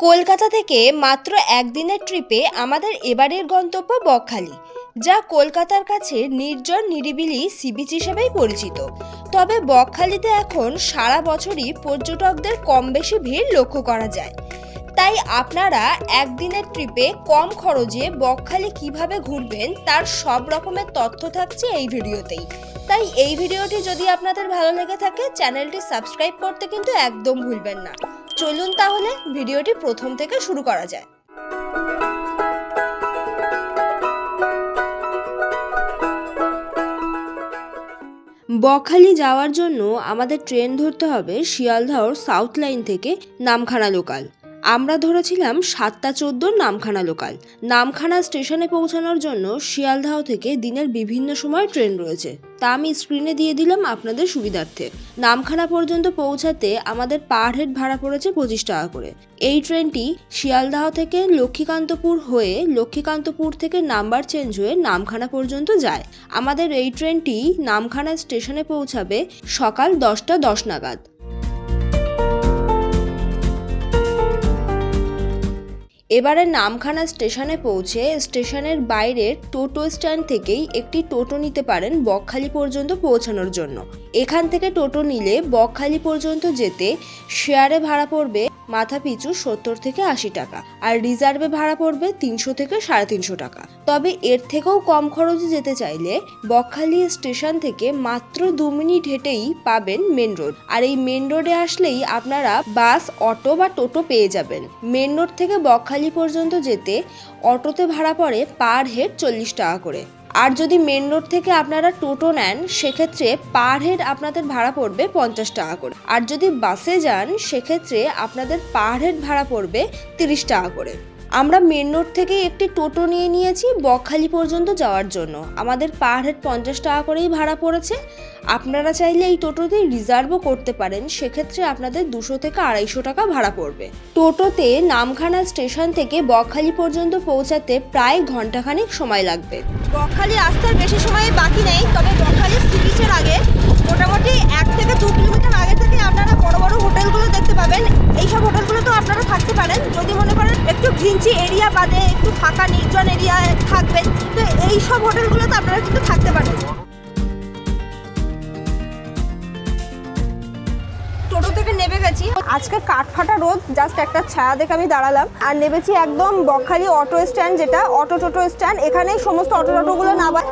কলকাতা থেকে মাত্র একদিনের ট্রিপে আমাদের এবারের গন্তব্য বকখালি, যা কলকাতার কাছে নির্জন নিরিবিলি সি বিচ হিসেবেই পরিচিত। তবে বকখালিতে এখন সারা বছরই পর্যটকদের কম বেশি ভিড় লক্ষ্য করা যায়। তাই আপনারা একদিনের ট্রিপে কম খরচে বকখালি কিভাবে ঘুরবেন তার সব রকমের তথ্য থাকছে এই ভিডিওতেই। তাই এই ভিডিওটি যদি আপনাদের ভালো লেগে থাকে চ্যানেলটি সাবস্ক্রাইব করতে কিন্তু একদম ভুলবেন না। চলুন তাহলে ভিডিওটি প্রথম থেকে শুরু করা যায়। বকখালি যাওয়ার জন্য আমাদের ট্রেন ধরতে হবে শিয়ালদহর সাউথ লাইন থেকে নামখানা লোকাল। আমরা ধরেছিলাম 7:14 নামখানা লোকাল। নামখানা স্টেশনে পৌঁছানোর জন্য শিয়ালদহ থেকে দিনের বিভিন্ন সময় ট্রেন রয়েছে, তা আমি স্ক্রিনে দিয়ে দিলাম আপনাদের সুবিধার্থে। নামখানা পর্যন্ত পৌঁছাতে আমাদের পার হেড ভাড়া পড়েছে 25 টাকা করে। এই ট্রেনটি শিয়ালদহ থেকে লক্ষ্মীকান্তপুর হয়ে লক্ষ্মীকান্তপুর থেকে নাম্বার চেঞ্জ হয়ে নামখানা পর্যন্ত যায়। আমাদের এই ট্রেনটি নামখানা স্টেশনে পৌঁছাবে সকাল 10:10 নাগাদ। এবারে নামখানা স্টেশনে পৌঁছে স্টেশনের বাইরের টোটো স্ট্যান্ড থেকেই একটি টোটো নিতে পারেন বকখালি পর্যন্ত পৌঁছানোর জন্য। এখান থেকে টোটো নিলে বকখালি পর্যন্ত যেতে শেয়ারে ভাড়া পড়বে মাথা পিছু 70 থেকে 80 টাকা, আর রিজার্ভে ভাড়া পড়বে 300 থেকে 350 টাকা। তবে এর থেকেও কম খরচে যেতে চাইলে বকখালি স্টেশন থেকে মাত্র 2 মিনিট হেঁটেই পাবেন মেন রোড, আর এই মেন রোডে আসলেই আপনারা বাস, অটো বা টোটো পেয়ে যাবেন। মেন রোড থেকে বকখালি পর্যন্ত যেতে অটোতে ভাড়া পড়ে পার হেড 40 টাকা করে, আর যদি মেন রোড থেকে আপনারা টোটো নেন সেক্ষেত্রে পার হেড আপনাদের ভাড়া পড়বে 50 টাকা করে, আর যদি বাসে যান সেক্ষেত্রে আপনাদের পার হেড ভাড়া পড়বে 30 টাকা করে। আমরা মেন রোড থেকে একটি টোটো নিয়েছি বকখালি পর্যন্ত যাওয়ার জন্য। আমাদের পার হেড 50 টাকা করেই ভাড়া পড়েছে। আপনারা চাইলে এই টোটোতে রিজার্ভও করতে পারেন, সেক্ষেত্রে আপনাদের 200 থেকে 250 টাকা ভাড়া পড়বে। টোটোতে নামখানা স্টেশন থেকে বকখালি পর্যন্ত পৌঁছাতে প্রায় ঘন্টাখানেক সময় লাগবে। বকখালি আসতে বেশি সময় বাকি নেই, তবে বকখালি সি বিচের আগে মোটামুটি 1 থেকে 2 কিলোমিটার আগে থেকে আপনারা বড় বড় হোটেলগুলো দেখতে পাবেন। এইসব হোটেলগুলোতেও আপনারা থাকতে পারেন যদি মনে করেন একটু ঘিঞ্চি এরিয়া বাদে একটু ফাঁকা নির্জন এরিয়ায় থাকবেন, তো এইসব হোটেলগুলোতে আপনারা কিন্তু থাকতে পারেন। টোটো থেকে নেমে গেছি, আজকে কাঠফাটা রোদ, জাস্ট একটা ছায়া দেখে আমি দাঁড়ালাম, আর নেমেছি একদম বকখালি অটো স্ট্যান্ড, যেটা অটো টোটো স্ট্যান্ড। এখানেই সমস্ত অটো টোটোগুলো নামায়।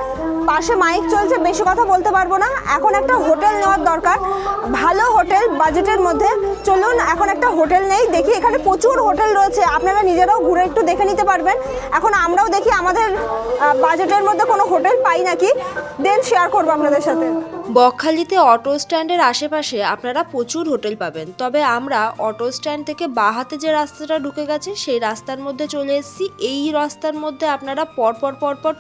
পাশে মাইক চলছে, বেশি কথা বলতে পারবো না। এখন একটা হোটেল নেওয়ার দরকার, ভালো হোটেল বাজেটের মধ্যে। চলুন এখন একটা হোটেল নেই, দেখি। এখানে প্রচুর হোটেল রয়েছে, আপনারা নিজেরাও ঘুরে একটু দেখে নিতে পারবেন। এখন আমরাও দেখি আমাদের বাজেটের মধ্যে কোনো হোটেল পাই নাকি, দেন শেয়ার করবো আপনাদের সাথে। বকখালিতে অটো স্ট্যান্ডের আশেপাশে আপনারা প্রচুর হোটেল পাবেন, তবে আমরা অটো স্ট্যান্ড থেকে বাঁ হাতে যে রাস্তাটা ঢুকে গেছে সেই রাস্তার মধ্যে চলে এসেছি। এই রাস্তার মধ্যে আপনারা পরপর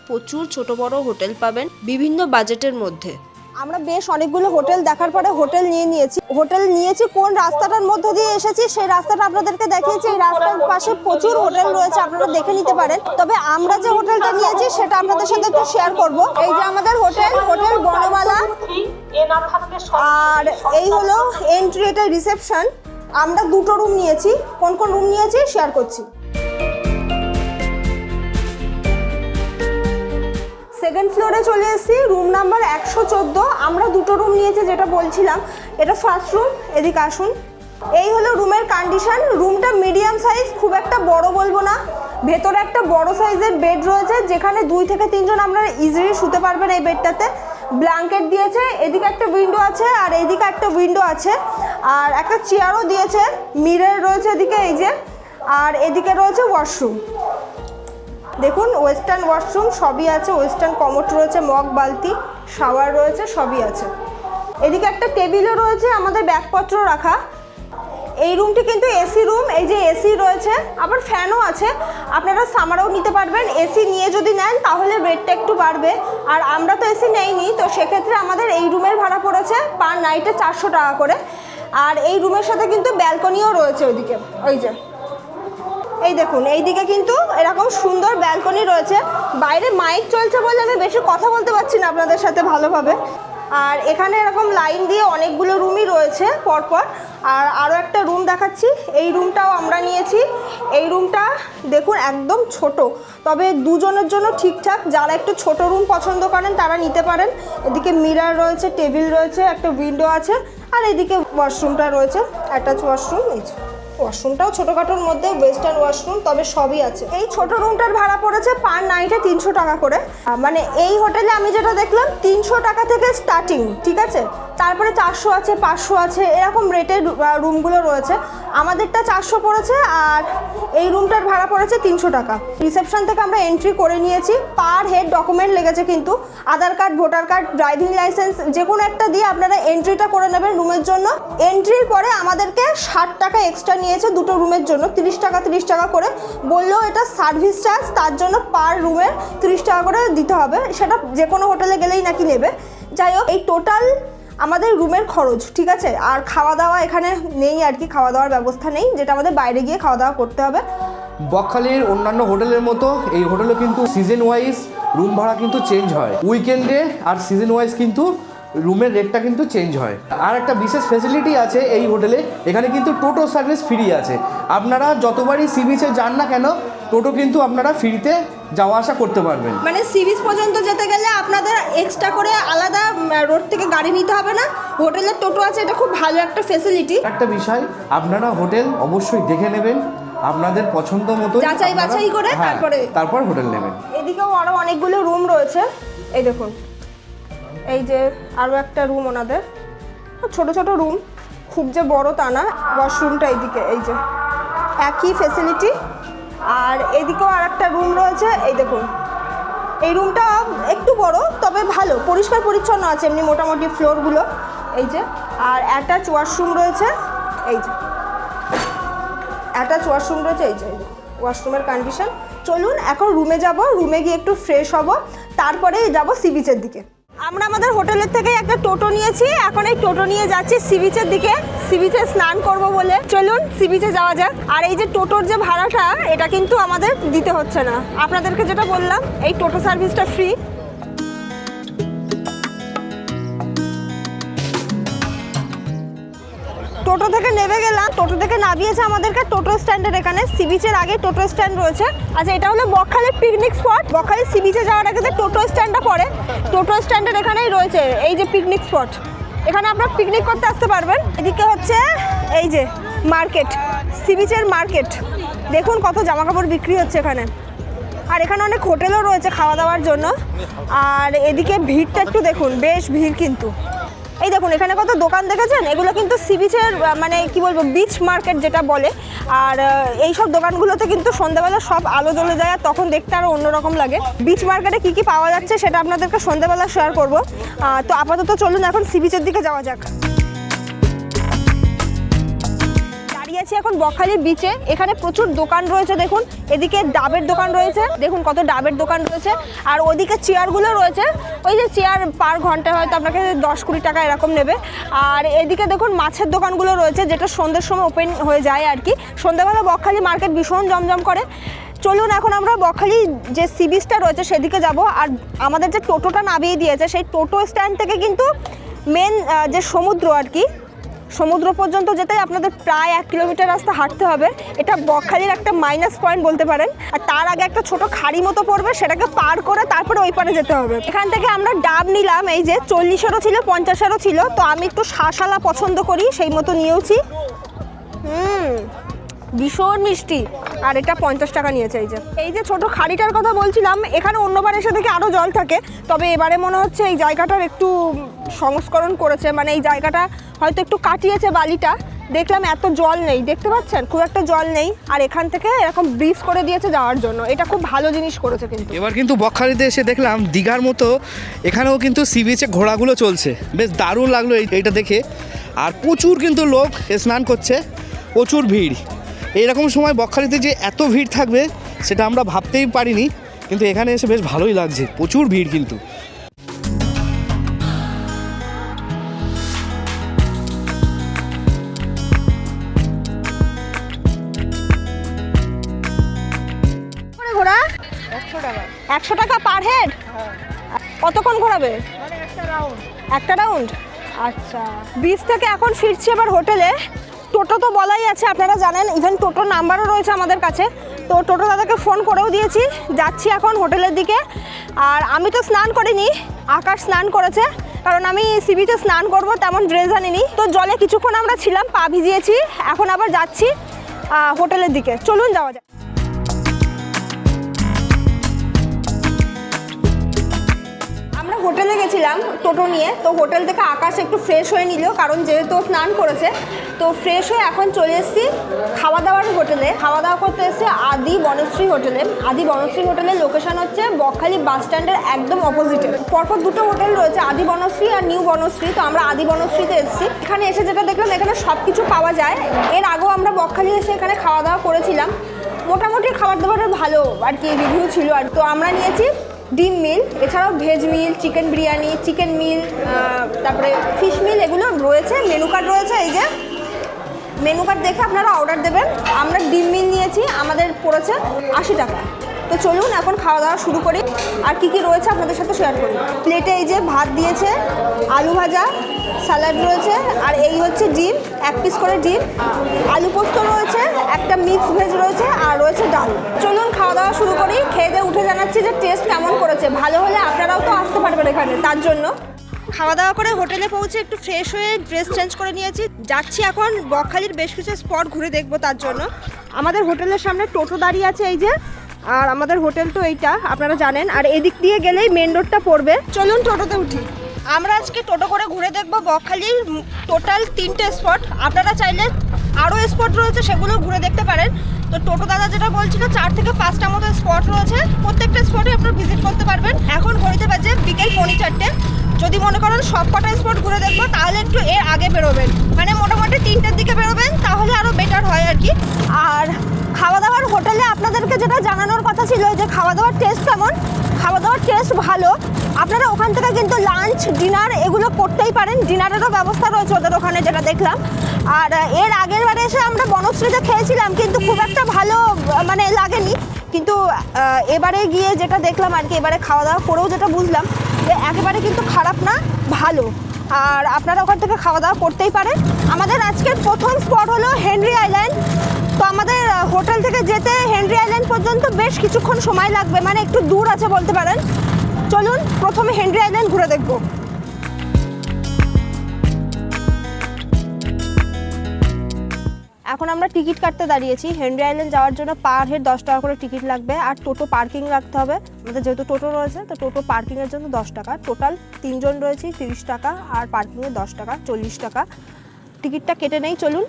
প্রচুর ছোট বড় হোটেল পাবেন বিভিন্ন বাজেটের মধ্যে। আমরা বেশ অনেকগুলো হোটেল দেখার পরে হোটেল নিয়েছি। কোন রাস্তাটার মধ্যে দিয়ে এসেছি সেই রাস্তাটা আপনাদেরকে দেখিয়েছি। এই রাস্তার পাশে প্রচুর হোটেল রয়েছে, আপনারা দেখে নিতে পারেন। তবে আমরা যে হোটেলটা নিয়েছি সেটা আপনাদের সাথে একটু শেয়ার করব। এই যে আমাদের হোটেল বনমালা, আর এই হলো এন্ট্রি, এটা রিসেপশন। আমরা 2টো রুম নিয়েছি। কোন কোন রুম নিয়েছি শেয়ার করছি। সেকেন্ড ফ্লোরে চলে এসেছি, রুম নাম্বার 114। আমরা 2টো রুম নিয়েছি যেটা বলছিলাম। এটা ফার্স্ট রুম, এদিকে আসুন। এই হলো রুমের কন্ডিশন। রুমটা মিডিয়াম সাইজ, খুব একটা বড় বলবো না। ভেতরে একটা বড় সাইজের বেড রয়েছে, যেখানে 2 থেকে 3 জন আপনারা ইজিলি শুতে পারবেন এই বেডটাতে। ব্ল্যাঙ্কেট দিয়েছে, এদিকে একটা উইন্ডো আছে আর এদিকে একটা উইন্ডো আছে, আর একটা চেয়ারও দিয়েছে। মিরর রয়েছে এদিকে, এই যে, আর এদিকে রয়েছে ওয়াশরুম। দেখুন ওয়েস্টার্ন ওয়াশরুম সবই আছে, ওয়েস্টার্ন কমোড রয়েছে, মগ বালতি, শাওয়ার রয়েছে, সবই আছে। এদিকে একটা টেবিলও রয়েছে আমাদের ব্যাগপত্র রাখা। এই রুমটি কিন্তু এসি রুম, এই যে এসি রয়েছে, আবার ফ্যানও আছে। আপনারা সামারও নিতে পারবেন। এসি নিয়ে যদি নেন তাহলে রেটটা একটু বাড়বে, আর আমরা তো এসি নেইনি, তো সেক্ষেত্রে আমাদের এই রুমের ভাড়া পড়েছে পার নাইটে 400 টাকা করে। আর এই রুমের সাথে কিন্তু ব্যালকনিও রয়েছে ওইদিকে, ওই যে এই দেখুন এইদিকে কিন্তু এরকম সুন্দর ব্যালকনি রয়েছে। বাইরে মাইক চলছে বলে আমি বেশি কথা বলতে পারছি না আপনাদের সাথে ভালোভাবে। আর এখানে এরকম লাইন দিয়ে অনেকগুলো রুমই রয়েছে পরপর। আর আরও একটা রুম দেখাচ্ছি, এই রুমটাও আমরা নিয়েছি। এই রুমটা দেখুন একদম ছোট, তবে দুজনের জন্য ঠিকঠাক। যারা একটু ছোট রুম পছন্দ করেন তারা নিতে পারেন। এদিকে মিরর রয়েছে, টেবিল রয়েছে, একটা উইন্ডো আছে, আর এদিকে ওয়াশরুমটা রয়েছে, অ্যাটাচ ওয়াশরুম। এই ওয়াশরুমটাও ছোটোখাটোর মধ্যে, ওয়েস্টার্ন ওয়াশরুম, তবে সবই আছে। এই ছোট রুমটার ভাড়া পড়েছে পার নাইটে 300 টাকা করে। মানে এই হোটেলে আমি যেটা দেখলাম 300 টাকা থেকে স্টার্টিং, ঠিক আছে? তারপরে 400 আছে, 500 আছে, এরকম রেটের রুমগুলো রয়েছে। আমাদেরটা 400 পড়েছে, আর এই রুমটার ভাড়া পড়েছে 300 টাকা। রিসেপশন থেকে আমরা এন্ট্রি করে নিয়েছি। পার হেড ডকুমেন্ট লেগেছে কিন্তু, Aadhaar card, voter card, driving licence যে কোনো একটা দিয়ে আপনারা এন্ট্রিটা করে নেবেন রুমের জন্য। এন্ট্রির পরে আমাদেরকে 60 টাকা এক্সট্রা নিয়েছে দুটো রুমের জন্য, 30 টাকা করে বললেও এটা সার্ভিস চার্জ, তার জন্য পার রুমের 30 টাকা করে দিতে হবে। সেটা যে কোনো হোটেলে গেলেই নাকি নেবে। যাই হোক, এই টোটাল আমাদের রুমের খরচ, ঠিক আছে? আর খাওয়া দাওয়া এখানে নেই আর কি, খাওয়া দাওয়ার ব্যবস্থা নেই, যেটা আমাদের বাইরে গিয়ে খাওয়া দাওয়া করতে হবে। বকখালির অন্যান্য হোটেলের মতো এই হোটেলে কিন্তু সিজন ওয়াইজ রুম ভাড়া কিন্তু চেঞ্জ হয়। উইকেন্ডে আর সিজন ওয়াইজ কিন্তু রুমের রেটটা কিন্তু চেঞ্জ হয়। আর একটা বিশেষ ফ্যাসিলিটি আছে এই হোটেলে, এখানে কিন্তু টোটো সার্ভিস ফ্রি আছে। আপনারা যতবারই সি বিচে যান না কেন, টোটো কিন্তু আপনারা ফ্রিতে যাওয়া আসা করতে পারবেন। মানে সি বিচ পর্যন্ত যেতে গেলে আপনাদের এক্সট্রা করে আলাদা রোড থেকে গাড়ি নিতে হবে না, হোটেলের টোটো আছে। এটা খুব ভালো একটা ফ্যাসিলিটি। একটা বিষয়, আপনারা হোটেল অবশ্যই দেখে নেবেন, আপনাদের পছন্দ মতো যাচাই বাছাই করে তারপর হোটেল নেবেন। এদিকেও আরও অনেকগুলো রুম রয়েছে, এই দেখুন। এই যে আরও একটা রুম ওনাদের, ছোট ছোট রুম, খুব যে বড় তা না। ওয়াশরুমটা এইদিকে, এই যে একই ফ্যাসিলিটি। আর এদিকেও আর একটা রুম রয়েছে, এই দেখুন। এই রুমটা একটু বড়, তবে ভালো, পরিষ্কার পরিচ্ছন্ন আছে এমনি মোটামুটি ফ্লোরগুলো। এই যে, আর অ্যাটাচ ওয়াশরুম রয়েছে, এই যে অ্যাটাচ ওয়াশরুম রয়েছে, এই যে ওয়াশরুমের কন্ডিশন। চলুন এখন রুমে যাব, রুমে গিয়ে একটু ফ্রেশ হব, তারপরে যাব সি বিচের দিকে। আমরা আমাদের হোটেলের থেকে একটা টোটো নিয়েছি, এখন এই টোটো নিয়ে যাচ্ছি সি বিচের দিকে, সি বিচে স্নান করব বলে। চলুন সি বিচে যাওয়া যাক। আর এই যে টোটোর যে ভাড়াটা, এটা কিন্তু আমাদের দিতে হচ্ছে না। আপনাদেরকে যেটা বললাম, এই টোটো সার্ভিসটা ফ্রি। টোটো থেকে নেমে গেলাম, টোটো থেকে নামিয়েছে আমাদেরকে টোটো স্ট্যান্ডের এখানে। সি বিচের আগে টোটো স্ট্যান্ড রয়েছে। আচ্ছা, এটা হলো বকখালির পিকনিক স্পট। বকখালি সি বিচে যাওয়ার আগে যে টোটো স্ট্যান্ডটা পড়ে, টোটো স্ট্যান্ডের এখানেই রয়েছে এই যে পিকনিক স্পট। এখানে আপনারা পিকনিক করতে আসতে পারবেন। এদিকে হচ্ছে এই যে মার্কেট, সি বিচের মার্কেট। দেখুন কত জামা কাপড় বিক্রি হচ্ছে এখানে। আর এখানে অনেক হোটেলও রয়েছে খাওয়া দাওয়ার জন্য। আর এদিকে ভিড়টা একটু দেখুন, বেশ ভিড় কিন্তু। এই দেখুন এখানে কত দোকান দেখেছেন, এগুলো কিন্তু সি বিচের মানে কি বলবো, বিচ মার্কেট যেটা বলে। আর এই সব দোকানগুলোতে কিন্তু সন্ধ্যাবেলা সব আলো জ্বলে যায়, আর তখন দেখতে আরও অন্যরকম লাগে। বিচ মার্কেটে কী কী পাওয়া যাচ্ছে সেটা আপনাদেরকে সন্ধ্যাবেলা শেয়ার করব। তো আপাতত চলুন এখন সি বিচের দিকে যাওয়া যাক। আছি এখন বকখালি বিচে। এখানে প্রচুর দোকান রয়েছে, দেখুন এদিকে ডাবের দোকান রয়েছে, দেখুন কত ডাবের দোকান রয়েছে। আর ওদিকে চেয়ারগুলো রয়েছে, ওই যে চেয়ার পার ঘন্টা হয়তো আপনাকে 10-20 টাকা এরকম নেবে। আর এদিকে দেখুন মাছের দোকানগুলো রয়েছে, যেটা সন্ধ্যের সময় ওপেন হয়ে যায় আর কি। সন্ধ্যাবেলা বকখালি মার্কেট ভীষণ জমজম করে। চলুন এখন আমরা বকখালি যে সি বিচটা রয়েছে সেদিকে যাব। আর আমাদের যে টোটোটা নামিয়ে দিয়েছে, সেই টোটো স্ট্যান্ড থেকে কিন্তু মেন যে সমুদ্র আর কি, সমুদ্র পর্যন্ত যেতে আপনাদের প্রায় 1 কিলোমিটার রাস্তা হাঁটতে হবে। এটা বকখালির একটা মাইনাস পয়েন্ট বলতে পারেন। আর তার আগে একটা ছোট খাড়ি মতো পড়বে, সেটাকে পার করে তারপরে ওই পারে যেতে হবে। এখান থেকে আমরা ডাব নিলাম, এই যে 40-এরও ছিল, 50-এরও ছিল। তো আমি একটু শাঁসালা পছন্দ করি, সেই মতো নিয়েছি। ভীষণ মিষ্টি। আর এটা 50 টাকা নিয়েছে। এই যে ছোট খাড়িটার কথা বলছিলাম, এখানে অন্যবার এসে দেখে আরও জল থাকে, তবে এবারে মনে হচ্ছে এই জায়গাটার একটু সংস্করণ করেছে, মানে এই জায়গাটা হয়তো একটু কাটিয়েছে বালিটা। দেখলাম এত জল নেই, দেখতে পাচ্ছেন খুব একটা জল নেই। আর এখান থেকে এরকম ব্রিজ করে দিয়েছে যাওয়ার জন্য, এটা খুব ভালো জিনিস করেছে। কিন্তু এবার কিন্তু বকখালিতে এসে দেখলাম দীঘার মতো এখানেও কিন্তু সি বিচে ঘোড়াগুলো চলছে, বেশ দারুণ লাগলো এইটা দেখে। আর প্রচুর কিন্তু লোক স্নান করছে, প্রচুর ভিড়। এইরকম সময় বকখালিতে যে এত ভিড় থাকবে সেটা আমরা ভাবতেই পারিনি, কিন্তু এখানে এসে বেশ ভালোই লাগছে, প্রচুর ভিড় কিন্তু। ঘোড়া 100 টাকা পার হেড। কতক্ষণ ঘোরাবে? একটা রাউন্ড, আচ্ছা। বিচ থেকে এখন ফিরছি এবার হোটেলে। টোটো তো বলাই আছে, আপনারা জানেন, ইভেন টোটোর নাম্বারও রয়েছে আমাদের কাছে। তো টোটো দাদাকে ফোন করেও দিয়েছি, যাচ্ছি এখন হোটেলের দিকে। আর আমি তো স্নান করিনি, আকাশ স্নান করেছে, কারণ আমি সি বিচে স্নান করবো, তেমন ড্রেস আনিনি। তো জলে কিছুক্ষণ আমরা ছিলাম, পা ভিজিয়েছি, এখন আবার যাচ্ছি হোটেলের দিকে। চলুন যাওয়া যাক। আমরা হোটেলে গেছিলাম টোটো নিয়ে, তো হোটেল থেকে আকাশ একটু ফ্রেশ হয়ে নিল, কারণ যেহেতু স্নান করেছে। তো ফ্রেশ হয়ে এখন চলে এসেছি খাওয়া দাওয়ার হোটেলে। খাওয়া দাওয়া করতে এসেছি আদি বনশ্রী হোটেলে। আদি বনশ্রী হোটেলের লোকেশন হচ্ছে বকখালি বাস স্ট্যান্ডের একদম অপোজিটে। পরপর দুটো হোটেল রয়েছে, আদি বনশ্রী আর নিউ বনশ্রী। তো আমরা আদি বনশ্রীতে এসেছি। এখানে এসে যেটা দেখলাম, এখানে সব কিছু পাওয়া যায়। এর আগেও আমরা বকখালি এসে এখানে খাওয়া দাওয়া করেছিলাম, মোটামুটি খাবার দাবারের ভালো আর কি রিভিউ ছিল। আর তো আমরা নিয়েছি ডিম মিল, এছাড়াও ভেজ মিল, চিকেন বিরিয়ানি, চিকেন মিল, তারপরে ফিশ মিল, এগুলো রয়েছে। মেনু কার্ড রয়েছে, এই যে মেনু কার্ড দেখে আপনারা অর্ডার দেবেন। আমরা ডিম মিল নিয়েছি, আমাদের পড়েছে 80 টাকা। তো চলুন এখন খাওয়া দাওয়া শুরু করি। আর কি কি রয়েছে আপনাদের সাথে শেয়ার করি। প্লেটে এই যে ভাত দিয়েছে, আলু ভাজা, স্যালাড রয়েছে, আর এই হচ্ছে ডিম, 1 পিস করে ডিম, আলু পোস্ত রয়েছে, একটা মিক্স ভেজ রয়েছে, আর রয়েছে ডাল। চলুন খাওয়া দাওয়া শুরু করি। খেয়ে দিয়ে উঠে জানাচ্ছি যে টেস্ট কেমন করেছে। ভালো হলে আপনারাও তো আসতে পারবেন এখানে, তার জন্য। খাওয়া দাওয়া করে হোটেলে পৌঁছে একটু ফ্রেশ হয়ে ড্রেস চেঞ্জ করে নিয়েছি। যাচ্ছি এখন বকখালির বেশ কিছু স্পট ঘুরে দেখবো, তার জন্য। আমাদের হোটেলের সামনে টোটো দাঁড়িয়ে আছে, এই যে। আর আমাদের হোটেল তো এইটা, আপনারা জানেন। আর এদিক দিয়ে গেলেই মেন রোডটা পড়বে। চলুন টোটোতে উঠি। আমরা আজকে টোটো করে ঘুরে দেখবো বকখালির টোটাল 3টে স্পট। আপনারা চাইলে আরও স্পট রয়েছে, সেগুলো ঘুরে দেখতে পারেন। তো টোটো দাদা যেটা বলছিল, 4 থেকে 5টা মতো স্পট রয়েছে, প্রত্যেকটা স্পটে আপনারা ভিজিট করতে পারবেন। এখন ঘড়িতে বাজে বিকেল 4:45। যদি মনে করেন সব কটা স্পট ঘুরে দেখবো, তাহলে একটু এর আগে বেরোবেন, মানে মোটামুটি 3টের দিকে বেরোবেন, তাহলে আরও বেটার হয় আর কি। আর খাওয়া দাওয়ার হোটেলে আপনাদেরকে যেটা জানানোর কথা ছিল, যে খাওয়া দাওয়ার টেস্ট কেমন। খাওয়া দাওয়ার টেস্ট ভালো। আপনারা ওখান থেকে কিন্তু লাঞ্চ, ডিনার এগুলো করতেই পারেন। ডিনারেরও ব্যবস্থা রয়েছে ওদের ওখানে, যেটা দেখলাম। আর এর আগের বারে এসে আমরা বনশ্রীতে খেয়েছিলাম, কিন্তু খুব একটা ভালো মানে লাগেনি। কিন্তু এবারে গিয়ে যেটা দেখলাম আর কি, এবারে খাওয়া দাওয়া করেও যেটা বুঝলাম, যে একেবারে কিন্তু খারাপ না, ভালো। আর আপনারা ওখান থেকে খাওয়া দাওয়া করতেই পারেন। আমাদের আজকের প্রথম স্পট হলো হেনরি আইল্যান্ড। তো আমাদের হোটেল থেকে যেতে হেনরি আইল্যান্ড পর্যন্ত বেশ কিছুক্ষণ সময় লাগবে, মানে একটু দূর আছে বলতে পারেন। চলুন প্রথমে হেনরি আইল্যান্ড ঘুরে দেখব। এখন আমরা টিকিট কাটতে দাঁড়িয়েছি। হেনরি আইল্যান্ড যাওয়ার জন্য পার হেড 10 টাকা করে টিকিট লাগবে, আর টোটো পার্কিং রাখতে হবে। আমাদের যেহেতু টোটো রয়েছে, তো টোটো পার্কিংয়ের জন্য 10 টাকা। টোটাল 3 জন রয়েছি, 30 টাকা, আর পার্কিংয়ে 10 টাকা, 40 টাকা। টিকিটটা কেটে নেই, চলুন।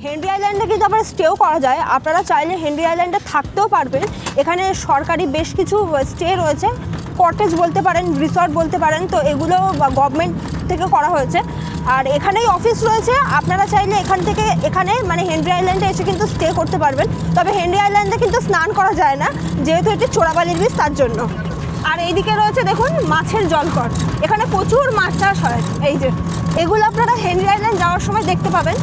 হেনরি আইল্যান্ডে কিন্তু আবার স্টেও করা যায়। আপনারা চাইলে হেনরি আইল্যান্ডে থাকতেও পারবেন। এখানে সরকারি বেশ কিছু স্টে রয়েছে, কটেজ বলতে পারেন, রিসর্ট বলতে পারেন। তো এগুলো গভর্নমেন্ট থেকে করা হয়েছে। আর এখানেই অফিস রয়েছে, আপনারা চাইলে এখানে মানে হেনরি আইল্যান্ডে এসে কিন্তু স্টে করতে পারবেন। তবে হেনরি আইল্যান্ডে কিন্তু স্নান করা যায় না, যেহেতু এটি চোরাবালির বীচ, তার জন্য। আর এইদিকে রয়েছে দেখুন মাছের জলকর, এখানে প্রচুর মাছ চাষ হয়। এই যে এগুলো আপনারা হেনরি আইল্যান্ড যাওয়ার সময় দেখতে পাবেন।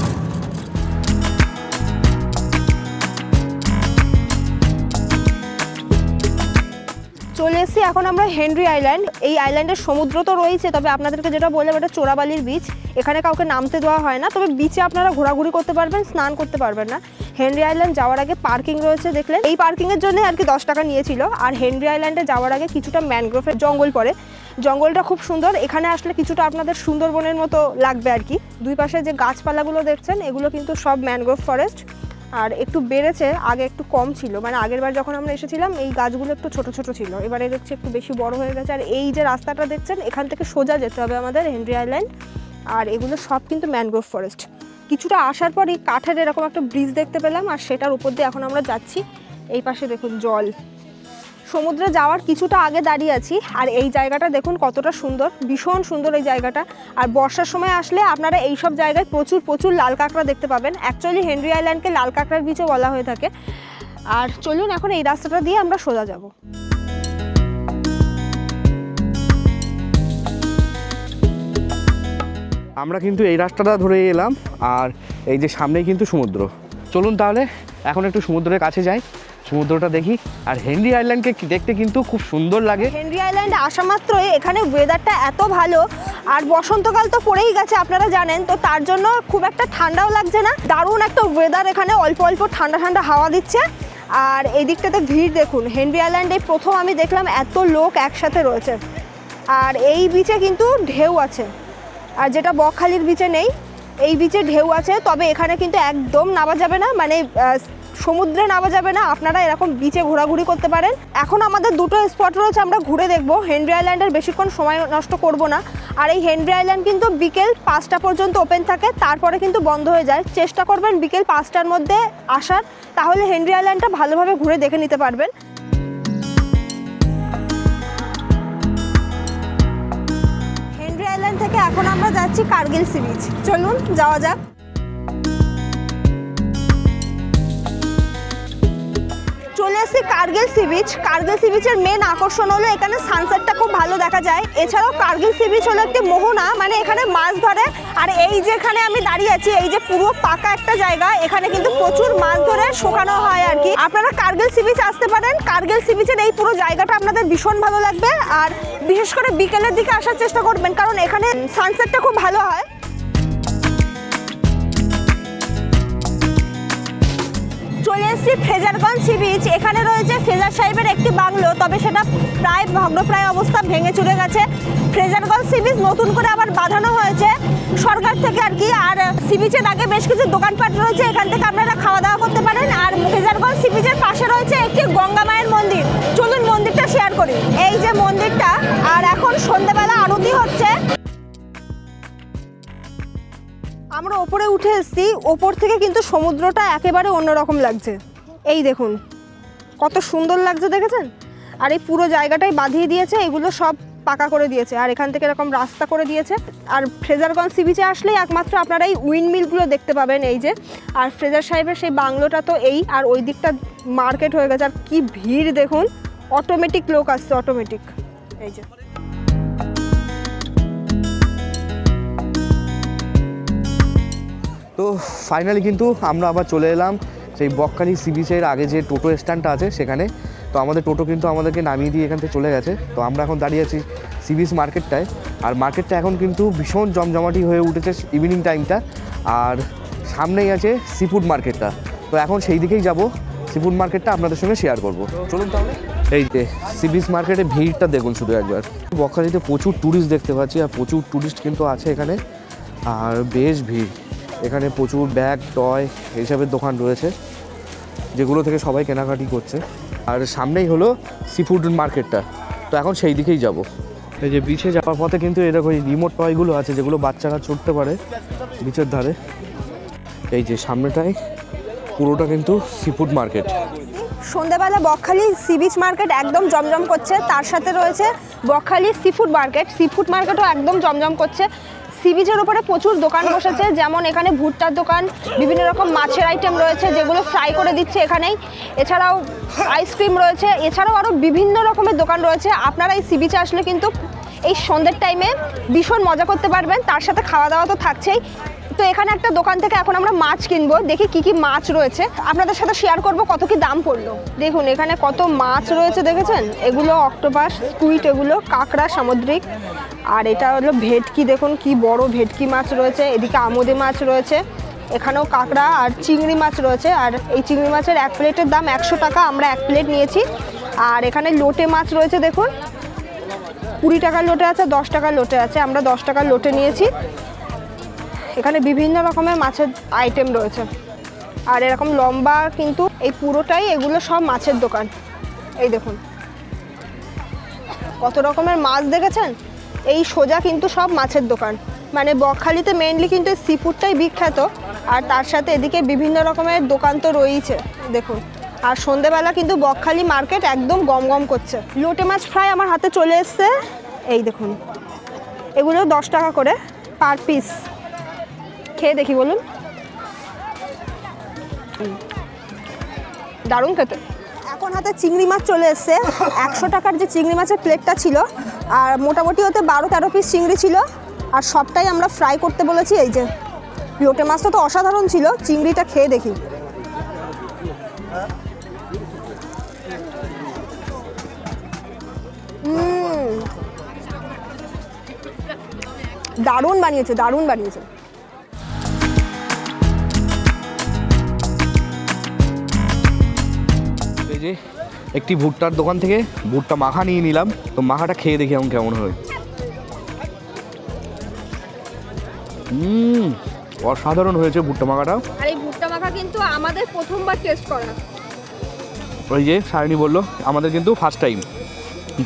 চলে এসেছি এখন আমরা হেনরি আইল্যান্ড। এই আইল্যান্ডের সমুদ্র তো রয়েছে, তবে আপনাদেরকে যেটা বললাম, এটা চোরাবালির বিচ। এখানে কাউকে নামতে দেওয়া হয় না, তবে বিচে আপনারা ঘোরাঘুরি করতে পারবেন, স্নান করতে পারবেন না। হেনরি আইল্যান্ড যাওয়ার আগে পার্কিং রয়েছে, দেখলেন। এই পার্কিংয়ের জন্য আর কি 10 টাকা নিয়েছিল। আর হেনরি আইল্যান্ডে যাওয়ার আগে কিছুটা ম্যানগ্রোভের জঙ্গল পড়ে, জঙ্গলটা খুব সুন্দর। এখানে আসলে কিছুটা আপনাদের সুন্দরবনের মতো লাগবে আর কি। দুই পাশে যে গাছপালাগুলো দেখছেন, এগুলো কিন্তু সব ম্যানগ্রোভ ফরেস্ট। আর একটু বেড়েছে, আগে একটু কম ছিল, মানে আগের বার যখন আমরা এসেছিলাম এই গাছগুলো একটু ছোট ছোট ছিল, এবারে দেখছি একটু বেশি বড় হয়ে গেছে। আর এই যে রাস্তাটা দেখছেন, এখান থেকে সোজা যেতে হবে আমাদের হেনরি আইল্যান্ড। আর এগুলো সব কিন্তু ম্যানগ্রোভ ফরেস্ট। কিছুটা আসার পরই কাঠের এরকম একটা ব্রিজ দেখতে পেলাম, আর সেটার উপর দিয়ে এখন আমরা যাচ্ছি। এই পাশে দেখুন জল, সমুদ্রে যাওয়ার কিছুটা আগে দাঁড়িয়ে আছি। আর এই জায়গাটা দেখুন কতটা সুন্দর, ভীষণ সুন্দর এই জায়গাটা। আর বর্ষার সময় আসলে আপনারা এই সব জায়গায় প্রচুর প্রচুর লাল কাঁকড়া দেখতে পাবেন। অ্যাকচুয়ালি হেনরি আইল্যান্ডকে লাল কাঁকড়ার বিচও বলা হয়ে থাকে। আর চলুন এখন এই রাস্তাটা দিয়ে আমরা সোজা যাব। আমরা কিন্তু এই রাস্তাটা ধরে এলাম, আর এই যে সামনেই কিন্তু সমুদ্র। চলুন তাহলে এখন একটু সমুদ্রের কাছে যাই, সমুদ্রটা দেখি। আর হেনরি আইল্যান্ডকে দেখতে কিন্তু খুব সুন্দর লাগে। হেনরি আইল্যান্ডে আসা মাত্রই এখানে ওয়েদারটা এত ভালো, আর বসন্তকাল তো পড়েই গেছে আপনারা জানেন, তো তার জন্য খুব একটা ঠান্ডাও লাগছে না, দারুণ একটা ওয়েদার, এখানে অল্প অল্প ঠান্ডা ঠান্ডা হাওয়া দিচ্ছে। আর এই দিকটাতে ভিড় দেখুন, হেনরি আইল্যান্ডে প্রথম আমি দেখলাম এত লোক একসাথে রয়েছে। আর এই বিচে কিন্তু ঢেউ আছে, আর যেটা বকখালির বিচে নেই, এই বিচে ঢেউ আছে, তবে এখানে কিন্তু একদম নামা যাবে না, মানে সমুদ্রে নামা যাবে না, আপনারা এরকম বিচে ঘোরাঘুরি করতে পারেন। এখন আমাদের দুটো স্পট রয়েছে, আমরা ঘুরে দেখব। হেনরি আইল্যান্ডের বেশিক্ষণ সময় নষ্ট করব না। আর এই হেনরি আইল্যান্ড কিন্তু বিকেল 5টা পর্যন্ত ওপেন থাকে, তারপরে কিন্তু বন্ধ হয়ে যায়। চেষ্টা করবেন বিকেল 5টার মধ্যে আসার, তাহলে হেনরি আইল্যান্ডটা ভালোভাবে ঘুরে দেখে নিতে পারবেন। হেনরি আইল্যান্ড থেকে এখন আমরা যাচ্ছি কার্গিল সি বিচ, চলুন যাওয়া যাক। চলে এসেছি Kargil sea beach. Kargil sea বিচের মেন আকর্ষণ হলো এখানে সানসেটটা খুব ভালো দেখা যায়। এছাড়াও কার্গিল সি বিচ হলো একটি মোহনা, মানে এখানে মাছ ধরে। আর এই যেখানে আমি দাঁড়িয়ে আছি, এই যে পুরো পাকা একটা জায়গা, এখানে কিন্তু প্রচুর মাছ ধরে শুকানো হয় আর কি। আপনারা কার্গিল সি বিচ আসতে পারেন। কার্গিল সি বিচের এই পুরো জায়গাটা আপনাদের ভীষণ ভালো লাগবে, আর বিশেষ করে বিকেলের দিকে আসার চেষ্টা করবেন, কারণ এখানে সানসেটটা খুব ভালো হয়। চলে এসেছি ফ্রেজারগঞ্জ সি বিচ। এখানে রয়েছে ফ্রেজার সাহেবের একটি বাংলো, তবে সেটা প্রায় ভগ্নপ্রায় অবস্থা, ভেঙে চুরে গেছে। ফ্রেজারগঞ্জ সি বিচ নতুন করে আবার বাঁধানো হয়েছে সরকার থেকে আর কি। আর সি বিচের আগে বেশ কিছু দোকানপাট রয়েছে, এখান থেকে আপনারা খাওয়া দাওয়া করতে পারেন। আর ফ্রেজারগঞ্জ সি বিচের পাশে রয়েছে একটি গঙ্গা মায়ের মন্দির, চলুন মন্দিরটা শেয়ার করি। এই যে মন্দিরটা, আর এখন সন্ধ্যেবেলা আরতি হচ্ছে। আমরা ওপরে উঠে এসেছি, ওপর থেকে কিন্তু সমুদ্রটা একেবারে অন্যরকম লাগছে। এই দেখুন কত সুন্দর লাগছে, দেখেছেন? আর এই পুরো জায়গাটাই বাঁধিয়ে দিয়েছে, এগুলো সব পাকা করে দিয়েছে, আর এখান থেকে এরকম রাস্তা করে দিয়েছে। আর ফ্রেজারগঞ্জ সি বিচে আসলেই একমাত্র আপনারা এই উইন্ডমিলগুলো দেখতে পাবেন, এই যে। আর ফ্রেজার সাহেবের সেই বাংলোটা তো এই, আর ওই দিকটা মার্কেট হয়ে গেছে। আর কি ভিড় দেখুন, অটোমেটিক লোক আসছে, অটোমেটিক। এই যে তো ফাইনালি কিন্তু আমরা আবার চলে এলাম সেই বকখালি সি বিচের আগে যে টোটো স্ট্যান্ডটা আছে সেখানে। তো আমাদের টোটো কিন্তু আমাদেরকে নামিয়ে দিয়ে এখান থেকে চলে গেছে। তো আমরা এখন দাঁড়িয়ে আছি সি বিচ মার্কেটটায়। আর মার্কেটটা এখন কিন্তু ভীষণ জমজমাটি হয়ে উঠেছে ইভিনিং টাইমটা। আর সামনেই আছে সি ফুড মার্কেটটা, তো এখন সেই দিকেই যাব। সি ফুড মার্কেটটা আপনাদের সঙ্গে শেয়ার করব, চলুন তাহলে। এই যে সি বিচ মার্কেটে ভিড়টা দেখুন শুধু একবার। বকখালিতে প্রচুর ট্যুরিস্ট দেখতে পাচ্ছি, আর প্রচুর ট্যুরিস্ট কিন্তু আছে এখানে, আর বেশ ভিড়। এখানে প্রচুর ব্যাগ, টয় এইসবের দোকান রয়েছে, যেগুলো থেকে সবাই কেনাকাটি করছে। আর সামনেই হলো সি ফুড মার্কেটটা, তো এখন সেই দিকেই যাব। এই যে বিচে যাওয়ার পথে কিন্তু এরকম রিমোট টয়গুলো আছে, যেগুলো বাচ্চারা চড়তে পারে বিচের ধারে। এই যে সামনেটাই পুরোটা কিন্তু সি ফুড মার্কেট। সন্ধ্যাবেলা বকখালি সি বিচ মার্কেট একদম জমজম করছে, তার সাথে রয়েছে Bakkhali sea food market. Sea food মার্কেটও একদম জমজম করছে। সি বিচের উপরে প্রচুর দোকান বসেছে, যেমন এখানে ভুট্টার দোকান, বিভিন্ন রকম মাছের আইটেম রয়েছে যেগুলো ফ্রাই করে দিচ্ছে এখানেই। এছাড়াও আইসক্রিম রয়েছে, এছাড়াও আরও বিভিন্ন রকমের দোকান রয়েছে। আপনারা এই সি বিচে আসলে কিন্তু এই সন্ধ্যের টাইমে ভীষণ মজা করতে পারবেন, তার সাথে খাওয়া দাওয়া তো থাকছেই। তো এখানে একটা দোকান থেকে এখন আমরা মাছ কিনবো, দেখি কি কি মাছ রয়েছে, আপনাদের সাথে শেয়ার করব কত কি দাম পড়লো। দেখুন এখানে কত মাছ রয়েছে, দেখেছেন? এগুলো অক্টোপাস, স্কুইড, এগুলো কাঁকড়া সামুদ্রিক। আর এটা হলো ভেটকি, দেখুন কি বড় ভেটকি মাছ রয়েছে। এদিকে আমোদে মাছ রয়েছে, এখানেও কাঁকড়া আর চিংড়ি মাছ রয়েছে। আর এই চিংড়ি মাছের এক প্লেটের দাম 100 টাকা, আমরা এক প্লেট নিয়েছি। আর এখানে লোটে মাছ রয়েছে, দেখুন 20 টাকার লোটে আছে, 10 টাকার লোটে আছে, আমরা 10 টাকার লোটে নিয়েছি। এখানে বিভিন্ন রকমের মাছের আইটেম রয়েছে। আর এরকম লম্বা কিন্তু এই পুরোটাই, এগুলো সব মাছের দোকান। এই দেখুন কত রকমের মাছ, দেখেছেন? এই সোজা কিন্তু সব মাছের দোকান। মানে বকখালিতে মেইনলি কিন্তু সি ফুডটাই বিখ্যাত, আর তার সাথে এদিকে বিভিন্ন রকমের দোকান তো রয়েছে দেখুন। আর সন্ধেবেলা কিন্তু বকখালি মার্কেট একদম গমগম করছে। লোটে মাছ ফ্রাই আমার হাতে চলে এসছে, এই দেখুন। এগুলো 10 টাকা করে পার পিস। খেয়ে দেখি, বলুন। দারুণ খেতে। এখন হাতে চিংড়ি মাছ চলে এসছে। 100 টাকার যে চিংড়ি মাছের প্লেটটা ছিল, আর মোটামুটি ওতে 12-13 পিস চিংড়ি ছিল, আর সবটাই আমরা ফ্রাই করতে বলেছি। এই যে লোটে মাছটা তো অসাধারণ ছিল, চিংড়িটা খেয়ে দেখি। দারুণ বানিয়েছে, দারুণ বানিয়েছে। এই যে একটি ভুট্টার দোকান থেকে ভুট্টা মাখা নিয়ে নিলাম, তো মাখাটা খেয়ে দেখি এখন কেমন হয়। অসাধারণ হয়েছে ভুট্টা মাখাটা। আর এই ভুট্টা মাখা কিন্তু আমাদের প্রথমবার টেস্ট করা। ওই যে সায়নী বললো আমাদের কিন্তু ফার্স্ট টাইম।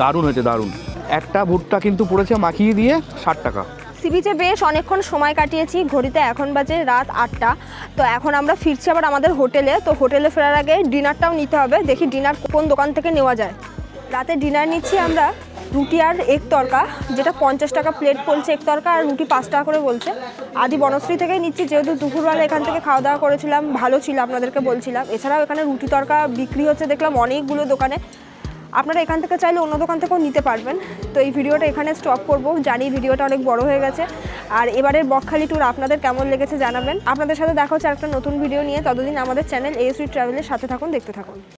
দারুণ হয়েছে, দারুণ। একটা ভুট্টা কিন্তু পড়েছে মাখিয়ে দিয়ে 60 টাকা। সি বিচে বেশ অনেকক্ষণ সময় কাটিয়েছি, ঘড়িতে এখন বাজে রাত 8টা। তো এখন আমরা ফিরছি আবার আমাদের হোটেলে। তো হোটেলে ফেরার আগে ডিনারটাও নিতে হবে, দেখি ডিনার কোন দোকান থেকে নেওয়া যায়। রাতে ডিনার নিচ্ছি আমরা রুটি আর এগ তরকা, যেটা 50 টাকা প্লেট বলছে এগ তরকা, আর রুটি 5 টাকা করে বলছে। আদি বনশ্রী থেকেই নিচ্ছি, যেহেতু দুপুরবেলা এখান থেকে খাওয়া দাওয়া করেছিলাম, ভালো ছিল, আপনাদেরকে বলছিলাম। এছাড়াও এখানে রুটি তরকা বিক্রি হচ্ছে দেখলাম অনেকগুলো দোকানে। আপনারা এখান থেকে চাইলে অন্য দোকান থেকেও নিতে পারবেন। তো এই ভিডিওটা এখানে স্টপ করব, জানি ভিডিওটা অনেক বড় হয়ে গেছে। আর এবারের বকখালি ট্যুর আপনাদের কেমন লেগেছে জানাবেন। আপনাদের সাথে দেখা হচ্ছে একটা নতুন ভিডিও নিয়ে। ততদিন আমাদের চ্যানেল ASV ট্রাভেলের সাথে থাকুন, দেখতে থাকুন।